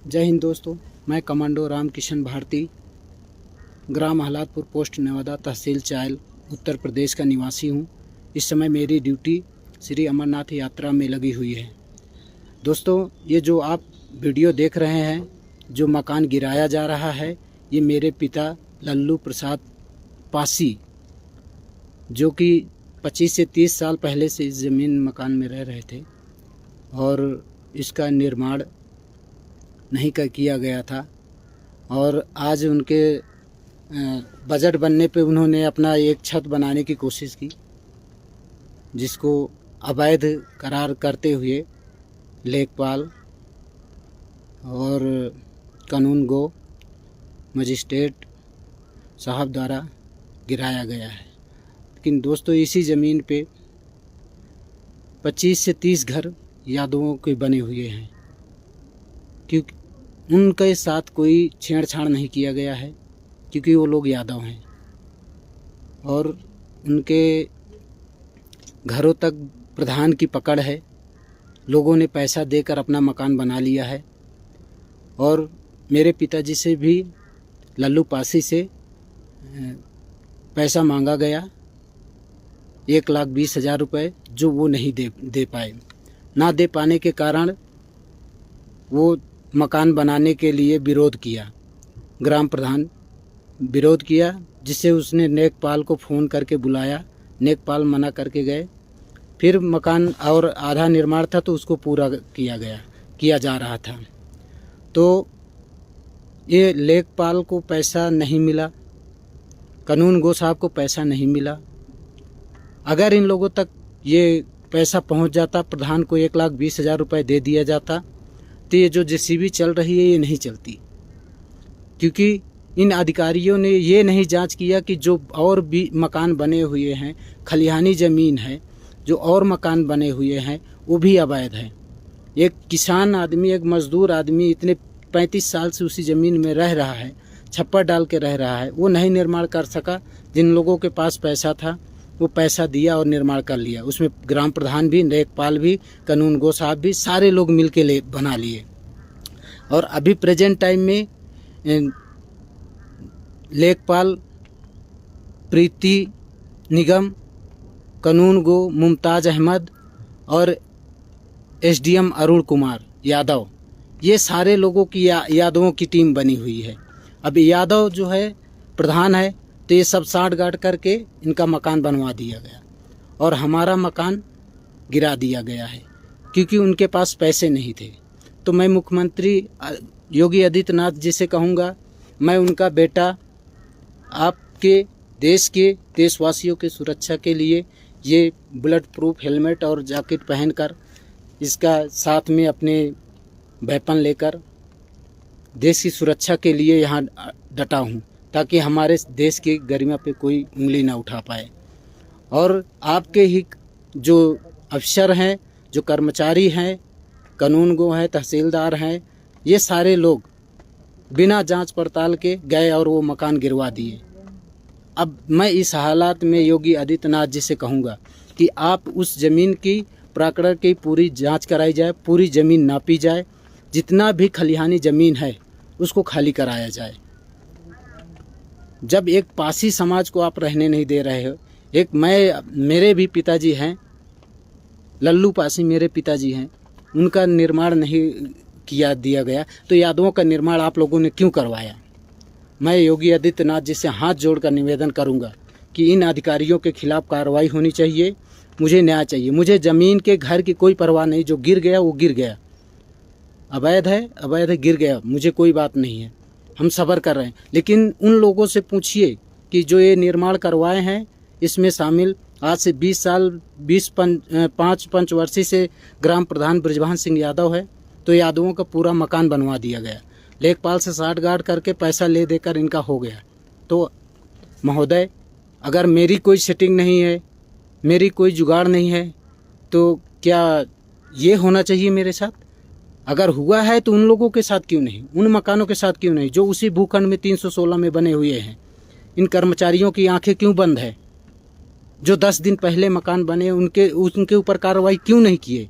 जय हिंद दोस्तों, मैं कमांडो राम किशन भारती, ग्राम हलादपुर, पोस्ट नेवादा, तहसील चायल, उत्तर प्रदेश का निवासी हूँ। इस समय मेरी ड्यूटी श्री अमरनाथ यात्रा में लगी हुई है। दोस्तों, ये जो आप वीडियो देख रहे हैं, जो मकान गिराया जा रहा है, ये मेरे पिता लल्लू प्रसाद पासी, जो कि 25 से 30 साल पहले से इस ज़मीन मकान में रह रहे थे और इसका निर्माण नहीं किया गया था। और आज उनके बजट बनने पे उन्होंने अपना एक छत बनाने की कोशिश की, जिसको अवैध करार करते हुए लेखपाल और कानून गो मजिस्ट्रेट साहब द्वारा गिराया गया है। लेकिन दोस्तों, इसी ज़मीन पे 25 से 30 घर यादवों के बने हुए हैं, क्योंकि उनके साथ कोई छेड़छाड़ नहीं किया गया है, क्योंकि वो लोग यादव हैं और उनके घरों तक प्रधान की पकड़ है। लोगों ने पैसा देकर अपना मकान बना लिया है और मेरे पिताजी से भी लल्लू पासी से पैसा मांगा गया, 1,20,000 रुपये, जो वो नहीं दे पाए। ना दे पाने के कारण वो मकान बनाने के लिए विरोध किया, ग्राम प्रधान विरोध किया, जिससे उसने नेकपाल को फ़ोन करके बुलाया। नेकपाल मना करके गए। फिर मकान और आधा निर्माण था तो उसको पूरा किया जा रहा था। तो ये लेखपाल को पैसा नहीं मिला, कानून गो साहब को पैसा नहीं मिला। अगर इन लोगों तक ये पैसा पहुंच जाता, प्रधान को 1,20,000 रुपये दे दिया जाता, तो ये जो जेसीबी चल रही है ये नहीं चलती। क्योंकि इन अधिकारियों ने ये नहीं जांच किया कि जो और भी मकान बने हुए हैं, खलिहानी ज़मीन है, जो और मकान बने हुए हैं वो भी अवैध है। एक किसान आदमी, एक मजदूर आदमी इतने 35 साल से उसी ज़मीन में रह रहा है, छप्पर डाल के रह रहा है, वो नहीं निर्माण कर सका। जिन लोगों के पास पैसा था वो पैसा दिया और निर्माण कर लिया। उसमें ग्राम प्रधान भी, लेखपाल भी, कानून गो साहब भी, सारे लोग मिल के बना लिए। और अभी प्रेजेंट टाइम में लेखपाल प्रीति निगम, कानून गो मुमताज़ अहमद और एसडीएम अरुण कुमार यादव, ये सारे लोगों की यादवों की टीम बनी हुई है। अब यादव जो है प्रधान है, तो ये सब साठ गांठ करके इनका मकान बनवा दिया गया और हमारा मकान गिरा दिया गया है, क्योंकि उनके पास पैसे नहीं थे। तो मैं मुख्यमंत्री योगी आदित्यनाथ जी से कहूँगा, मैं उनका बेटा, आपके देश के देशवासियों की सुरक्षा के लिए ये बुलेट प्रूफ हेलमेट और जैकेट पहनकर, इसका साथ में अपने वेपन लेकर देश की सुरक्षा के लिए यहाँ डटा हूँ, ताकि हमारे देश की गरिमा पे कोई उंगली ना उठा पाए। और आपके ही जो अफसर हैं, जो कर्मचारी हैं, कानून गो हैं, तहसीलदार हैं, ये सारे लोग बिना जांच पड़ताल के गए और वो मकान गिरवा दिए। अब मैं इस हालात में योगी आदित्यनाथ जी से कहूँगा कि आप उस ज़मीन की प्रकरण की पूरी जांच कराई जाए, पूरी ज़मीन नापी जाए, जितना भी खलिहानी ज़मीन है उसको खाली कराया जाए। जब एक पासी समाज को आप रहने नहीं दे रहे हो, मेरे भी पिताजी हैं, लल्लू पासी मेरे पिताजी हैं, उनका निर्माण नहीं दिया गया, तो यादवों का निर्माण आप लोगों ने क्यों करवाया? मैं योगी आदित्यनाथ जी से हाथ जोड़कर निवेदन करूंगा कि इन अधिकारियों के खिलाफ कार्रवाई होनी चाहिए। मुझे न्याय चाहिए। मुझे ज़मीन के घर की कोई परवाह नहीं, जो गिर गया वो गिर गया, अवैध है, गिर गया, मुझे कोई बात नहीं है, हम सब्र कर रहे हैं। लेकिन उन लोगों से पूछिए कि जो ये निर्माण करवाए हैं, इसमें शामिल आज से 5 पंचवर्षीय से ग्राम प्रधान बृजभान सिंह यादव है, तो यादवों का पूरा मकान बनवा दिया गया। लेखपाल से साठ गांठ करके पैसा ले देकर इनका हो गया। तो महोदय, अगर मेरी कोई सेटिंग नहीं है, मेरी कोई जुगाड़ नहीं है, तो क्या ये होना चाहिए मेरे साथ? अगर हुआ है तो उन लोगों के साथ क्यों नहीं, उन मकानों के साथ क्यों नहीं जो उसी भूखंड में 316 में बने हुए हैं? इन कर्मचारियों की आंखें क्यों बंद है? जो 10 दिन पहले मकान बने, उनके ऊपर कार्रवाई क्यों नहीं किए?